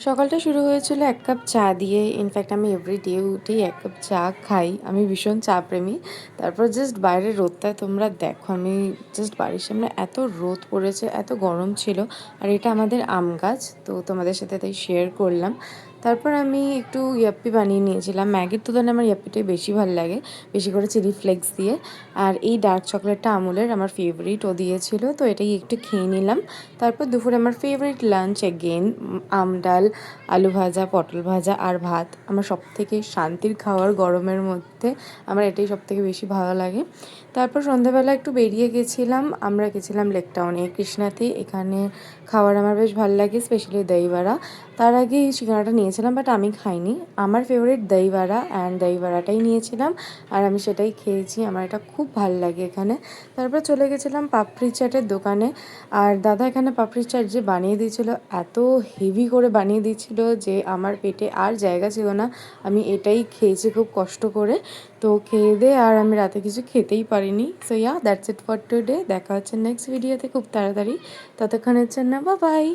সকালটা শুরু হয়েছিল ১ কাপ চা দিয়ে। ইনফ্যাক্ট আমি এভরিডে উঠেই ১ কাপ চা খাই। আমি ভীষণ চা প্রেমী। তারপর জাস্ট বাইরের রোদটা তোমরা দেখো। আমি জাস্ট বাড়ির সামনে এত রোদ পড়েছে, এত গরম ছিল। আর এটা আমাদের আম গাছ। তো তোমাদের সাথে তাই শেয়ার করলাম। তারপর আমি একটু ইয়াপ্পি বানিয়ে নিয়েছিলাম। ম্যাগির তুলনায় আমার ইয়াপ্পিটাই বেশি ভালো লাগে। বেশি করে চিলি ফ্লেক্স দিয়ে। আর এই ডার্ক চকলেটটা আমুলের আমার ফেভারিট, ও দিয়েছিল। তো এটাই একটু খেয়ে নিলাম। তারপর দুপুরে আমার ফেভারিট লাঞ্চ এগেইন আম ডাল, আলু ভাজা, পটল ভাজা আর ভাত। আমার সবথেকে শান্তির খাবার গরমের মধ্যে। আমার এটাই সবথেকে বেশি ভালো লাগে। তারপর সন্ধ্যাবেলা একটু বেরিয়ে গেছিলাম। আমরা গেছিলাম লেক টাউনে, কৃষ্ণাতে। এখানে খাবার আমার বেশ ভালো লাগে, স্পেশালি দই বড়া। তার আগে এই সিঙ্গাড়াটা নিয়েছিলাম, বাট আমি খাইনি। আমার ফেভারিট দই বড়া অ্যান্ড দই বড়াটাই নিয়েছিলাম। আর আমি সেটাই খেয়েছি। আমার এটা খুব ভালো লাগে এখানে। তারপর চলে গেছিলাম পাপড়ি চাটের দোকানে। আর দাদা এখানে পাপড়ি চাট যে বানিয়ে দিয়েছিল, এত হেভি করে বানিয়ে দিয়েছিল যে আমার পেটে আর জায়গা ছিল না। আমি এটাই খেয়েছি খুব কষ্ট করে। তো খেয়ে দিয়ে আর আমি রাতে কিছু খেতেই পারিনি। So that's it for today. দেখা হচ্ছে নেক্সট ভিডিওতে খুব তাড়াতাড়ি। ততক্ষণের জন্য বাই বাই।